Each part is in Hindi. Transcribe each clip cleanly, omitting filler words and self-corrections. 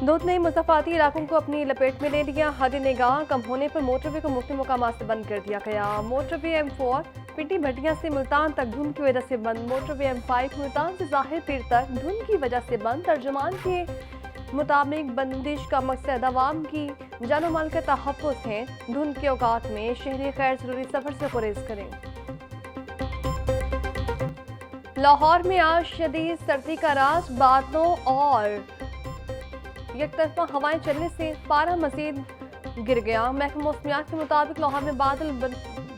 धुंध ने मुज़फ़्फ़राती इलाकों को अपनी लपेट में ले लिया। हद निगाह कम होने पर मोटरवे को मुख्य मकामात से बंद कर दिया गया। मोटरवे M4 पिंडी भटिया से मुल्तान तक धुंध की वजह से बंद। मोटरवे M5 मुल्तान से ज़ाहिर पीर तक धुंध की वजह से बंद। तर्जुमान के मुताबिक बंदिश का मकसद अवाम की जानो माल का तहफ़्फ़ुज़ है। धुंध के औकात में शहरी गैर ज़रूरी सफ़र से गुरेज करें। लाहौर में आज शदीद सर्दी का राज, बादलों और एक तरफा हवाएं चलने से पारा मजीद गिर गया। महकमा मौसमियात के मुताबिक लाहौर में बादल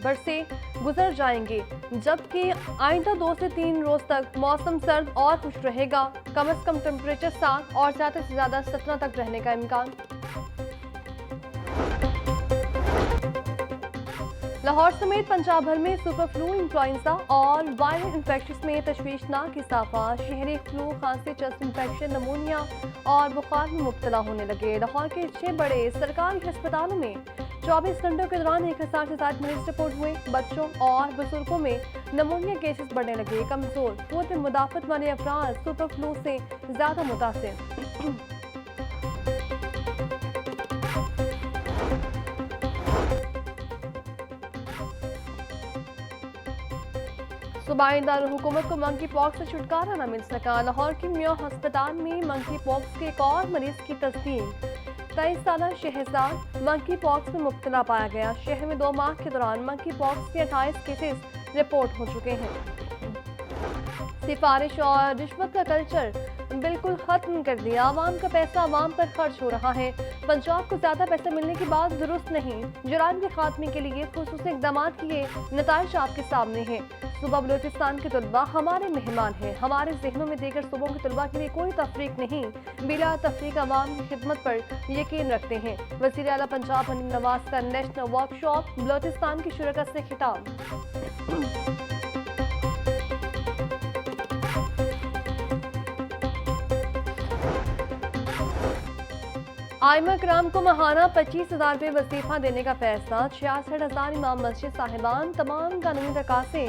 बरसे गुजर जाएंगे, जबकि आइंदा 2 से 3 रोज तक मौसम सर्द और खुश रहेगा। कम से कम टेम्परेचर 7 और ज़्यादा से ज़्यादा 17 तक रहने का इम्कान। लाहौर समेत पंजाब भर में सुपर फ्लू, इन्फ्लुएंजा और वायरल इन्फेक्शन में तशवीशनाक इजाफा। शहरी फ्लू, खांसी, चेस्ट इन्फेक्शन, नमूनिया और बुखार में मुब्तला होने लगे। लाहौर के 6 बड़े सरकारी अस्पतालों में 24 घंटों के दौरान 1000 से ज्यादा मरीज रिपोर्ट हुए। बच्चों और बुजुर्गों में नमूनिया केसेस बढ़ने लगे। कमजोर पूर्व मुदाफत वाले अफराद सुपर फ्लू से ज्यादा मुतासिर। सूबाई दारुल-हुकूमत को मंकी पॉक्स से छुटकारा न मिल सका। लाहौर के मियो अस्पताल में मंकी पॉक्स के एक और मरीज की तस्दीक। 23 साल शहजाद मंकी पॉक्स में मुब्तला पाया गया। शहर में 2 माह के दौरान मंकी पॉक्स के 28 केसेस रिपोर्ट हो चुके हैं। सिफारिश और रिश्वत का कल्चर बिल्कुल खत्म कर दिया। आवाम का पैसा आवाम पर खर्च हो रहा है। पंजाब को ज्यादा पैसा मिलने की बात दुरुस्त नहीं। जुराम के खात्मे के लिए खुसूसी इक़दाम किए, नताइज आपके सामने हैं। सूबा बलूचिस्तान के तलबा हमारे मेहमान हैं। हमारे जहनों में देगर सूबों के तलबा के लिए कोई तफरीक नहीं, बिला तफरीक आवाम की खिदमत पर यकीन रखते हैं। वज़ीर आला पंजाब हनीफ नवाज का नेशनल वर्कशॉप, बलूचिस्तान की शुरका से खिताब। आइमा कराम को माहाना 25,000 रुपये वजीफा देने का फैसला। 66,000 इमाम मस्जिद साहिबान तमाम कानूनी तकाज़े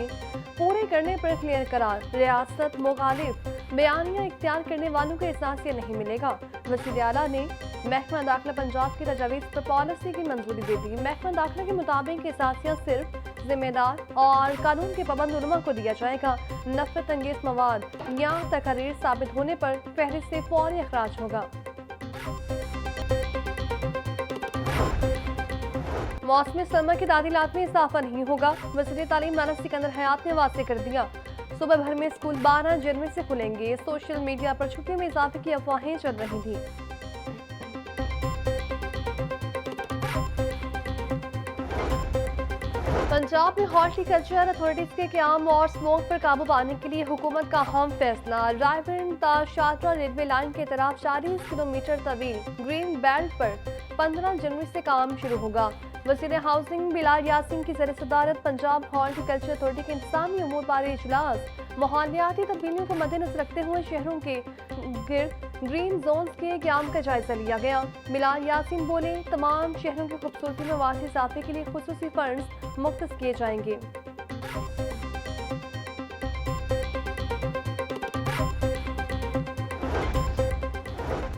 पूरे करने पर क्लियर करार। रियासत मुखालिफ बयानियाँ इख्तियार करने वालों को एहसासिया नहीं मिलेगा। वज़ीर आला ने महकमा दाखिला पंजाब की तजावीज़ पर पॉलिसी की मंजूरी दे दी। महकमा दाखिला के मुताबिक एहसासिया सिर्फ जिम्मेदार और कानून के पाबंद उलमा को दिया जाएगा। नफरत अंगेज मवाद या तकरीर साबित होने पर फहरिस्त से फौरी अखराज होगा। मौसमी सरमा की तातीलात में इजाफा नहीं होगा। वज़ीर तालीम राना सिकंदर हयात ने वाज़ेह कर दिया। सुबह भर में स्कूल 12 जनवरी से खुलेंगे। सोशल मीडिया पर छुट्टियों में इजाफे की अफवाहें चल रही थी। पंजाब में हॉर्टिकल्चर अथॉरिटीज के क़याम और स्मोक पर काबू पाने के लिए हुकूमत का अहम फैसला। रायबरेली ता शाहपुरा रेलवे लाइन के तरफ 40 किलोमीटर तवील ग्रीन बेल्ट पर 15 जनवरी से काम शुरू होगा। वज़ीर हाउसिंग बिलाल यासीन की ज़र सदारत पंजाब हॉर्टिकल्चर अथॉरिटी के इंतज़ामी उमूर बारे इजलास। माहौलियाती तब्दीलियों को मद्देनजर रखते हुए शहरों के गिर्द ग्रीन जोन्स के क़याम का जायजा लिया गया। बिलाल यासीन बोले, तमाम शहरों की खूबसूरती में वाक़ई इजाफे के लिए खुसूसी फंड्स मुख्तस किए जाएंगे।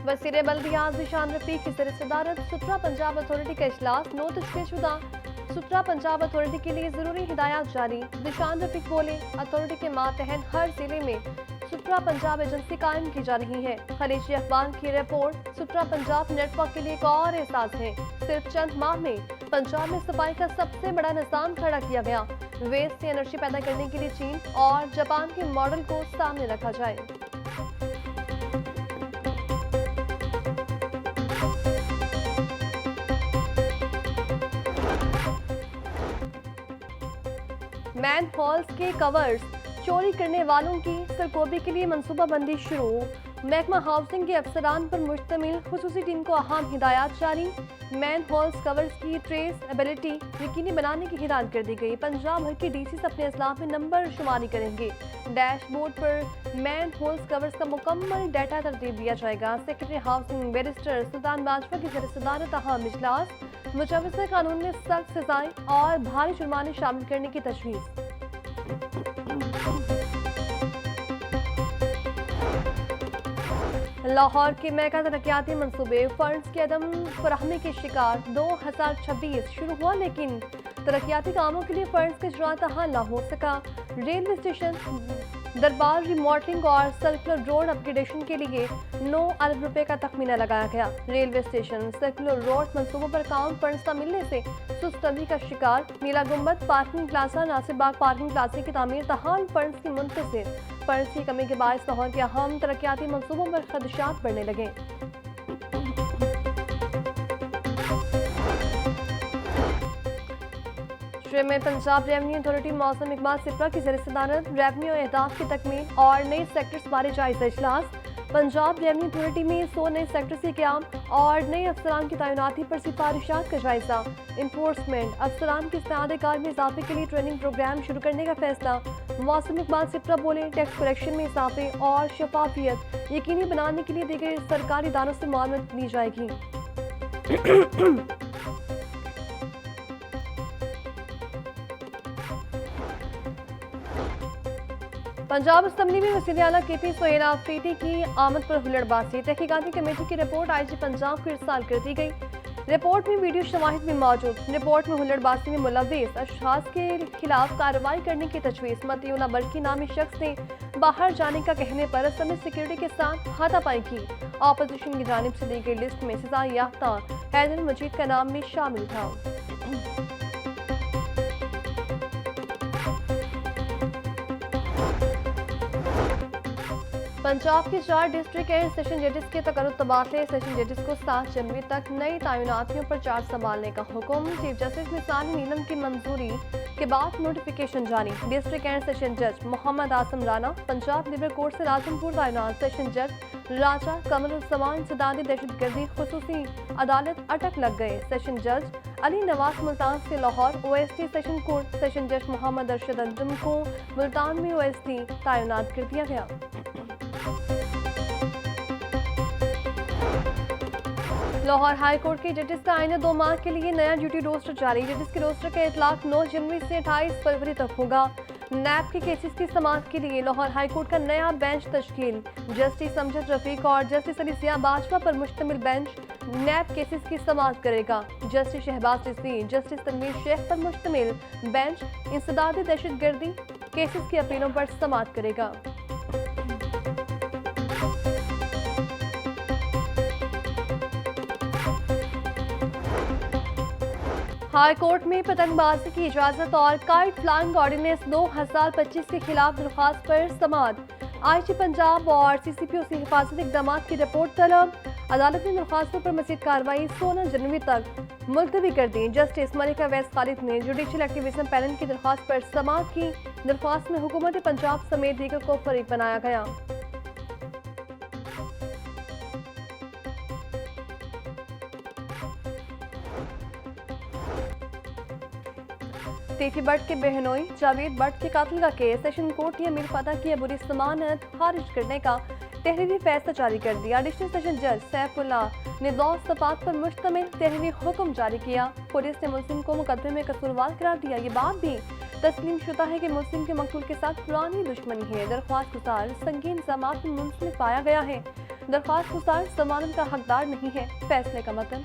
वज़ीर बल्दियात ज़ीशान रफ़ीक की ज़र सदारत सुथरा पंजाब अथॉरिटी का इजलास। नो तशकीलशुदा सुथरा पंजाब अथॉरिटी के लिए ज़रूरी हिदायत जारी। ज़ीशान रफ़ीक बोले, अथॉरिटी के मातहत हर जिले में सुथरा पंजाब एजेंसी कायम की जा रही है। खलीजी अखबार की रिपोर्ट सुथरा पंजाब नेटवर्क के लिए एक और एहसास है। सिर्फ चंद माह में पंजाब में सफाई का सबसे बड़ा निज़ाम खड़ा किया गया। वेस्ट से एनर्जी पैदा करने के लिए चीन और जापान के मॉडल को सामने रखा जाए। मैन हॉल्स के कवर्स चोरी करने वालों की सरगोबी के लिए मनसूबाबंदी शुरू। महकमा हाउसिंग के अफसरान पर मुश्तमिल खुसूसी टीम को अहम हिदायत जारी। मैन हॉल्स कवर्स की ट्रेसएबिलिटी यकीनी बनाने की हिदायत कर दी गई। पंजाब भर की डीसी अपने अजला में नंबर शुमारी करेंगे। डैशबोर्ड पर मैन होल्स कवर्स का मुकम्मल डाटा तरतीब दिया जाएगा। सेक्रेटरी हाउसिंग बैरिस्टर सुल्तान बाजवा की ज़र सदारत अहम इजलास। मुजव्वज़ कानून में सख्त सजाएं और भारी जुर्माने शामिल करने की तजवीज़। लाहौर के मेगा तरक्याती मनसूबे फंड्स की अदम फराहमी के शिकार 2026 शुरू हुआ, लेकिन तरक्याती कामों के लिए फंड्स का इजरा तहां न हो सका। रेलवे स्टेशन दरबार रिमॉडलिंग और सर्कुलर रोड अपग्रेडेशन के लिए 9 अरब रुपए का तखमीना लगाया गया। रेलवे स्टेशन सर्कुलर रोड मंसूबों पर काम फंड्स न मिलने से सुस्तगी का शिकार। नीला गुंबद पार्किंग प्लाजा, नासिर बाग पार्किंग प्लाजा की तामीर तहाल फंड्स की मुंतजिर। फंड्स की कमी के बायस लाहौर के अहम तरक्याती मंसूबों पर खदशात बढ़ने लगे। में पंजाब रेवन्यू अथॉरिटी मौसम इकबाल सिपरा की ज़रिए सदारत रेवन्यू अहदाफ की तकमील और नए सेक्टर्स बारे जायजा इजलास। पंजाब रेवन्यू अथॉरिटी में 100 नए सेक्टर्स के क्याम और नए अफसरान की तैनाती पर सिफारिशात का जायजा। इन्फोर्समेंट अफसरान की इस्तेमाल कार में इजाफे के लिए ट्रेनिंग प्रोग्राम शुरू करने का फैसला। मौसम इकबाल सिपरा बोले, टैक्स कलेक्शन में इजाफे और शफाफियत यकीनी बनाने के लिए दीगर सरकारी इदारों से मालूमात ली जाएगी। पंजाब असम्बली में वज़ीर आला KP सोहेल आफरीदी की आमद पर हुल्लड़बाजी। तहकीकाती कमेटी की रिपोर्ट IG पंजाब को इरसाल कर दी गई। रिपोर्ट में वीडियो शवाहिद भी मौजूद। रिपोर्ट में हुल्लड़बाजी में मुलव्विस अशखास के खिलाफ कार्रवाई करने की तजवीज़। मतीउल्लाह बल्की नामी शख्स ने बाहर जाने का कहने पर असम सिक्योरिटी के साथ हाथापाई की। अपोजिशन की जानिब से दी गई लिस्ट में सजा याफ्ता हैदर मजीद का नाम भी शामिल था। पंजाब के 4 डिस्ट्रिक्ट एंड सेशन जजेस के तकर्रुर तबादले। सेशन जजेस को 7 जनवरी तक नई तैनातियों पर चार्ज संभालने का हुक्म। चीफ जस्टिस निसार नीलम की मंजूरी के बाद नोटिफिकेशन जारी। डिस्ट्रिक्ट एंड सेशन जज मोहम्मद आसम राना पंजाब लिबर कोर्ट से राजनपुर तैनात। सेशन जज राजा कमरुज़्ज़मान सदादी दहशतगर्दी खुसूसी अदालत अटक लग गए। सेशन जज अली नवाज मुल्तान से Lahore OST session court. Session जज मोहम्मद अरशद अंजुम को मुल्तान में OST तैनात कर दिया गया। लाहौर हाई कोर्ट के जजेस का आईना 2 माह के लिए नया ड्यूटी रोस्टर जारी। जजेस के रोस्टर का इतलाक 9 जनवरी से 28 फरवरी तक होगा। नैब के केसेस की समाअत के लिए लाहौर हाई कोर्ट का नया बेंच तश्कील। जस्टिस अमजद रफीक और जस्टिस अली सिया बाजवा पर मुश्तमिल बेंच नैब केसेस की समाअत करेगा। जस्टिस शहबाज रिजवी, जस्टिस तनवीर शेख पर मुश्तमिल बेंच इंसदादी दहशतगर्दी केसेस की अपीलों पर समाअत करेगा। हाई कोर्ट में पतंगबाजी की इजाजत और काइट फ्लाइंग ऑर्डिनेंस 2025 के खिलाफ दरख्वास्त पर समाअत। IG पंजाब और CCPO से हिफाजती इक़दाम की रिपोर्ट तलब। अदालत ने दरख्वास्तों पर मज़ीद कार्रवाई 16 जनवरी तक मुलतवी कर दी। जस्टिस मलिका वैस खालिद ने जुडिशल एक्टिविज्म पैनल की दरख्वास्त पर समाअत की। दरख्वास्त में हुकूमत पंजाब समेत दीगर को फरीक बनाया गया। स्टेफी भट्ट के बहनोई जावेद भट्ट के कातिल का केस। सेशन कोर्ट ने अमीर फतह की अबूरी जमानत खारिज करने का तहरीरी फैसला जारी कर दिया। एडिशनल सेशन जज सैफुल्लाह ने 2 सफात पर मुश्तमिल तहरीरी हुक्म जारी किया। पुलिस ने मुल्जिम को मुकदमे में कसूरवार करार दिया। ये बात भी तस्लीम शुदा है कि मुल्जिम के मकतूल के साथ पुरानी दुश्मनी है। दरख्वास्त गुजार संगीन इल्जामात में मुंसलिक पाया गया है। दरख्वास्त गुजार जमानत का हकदार नहीं है। फैसले का मतन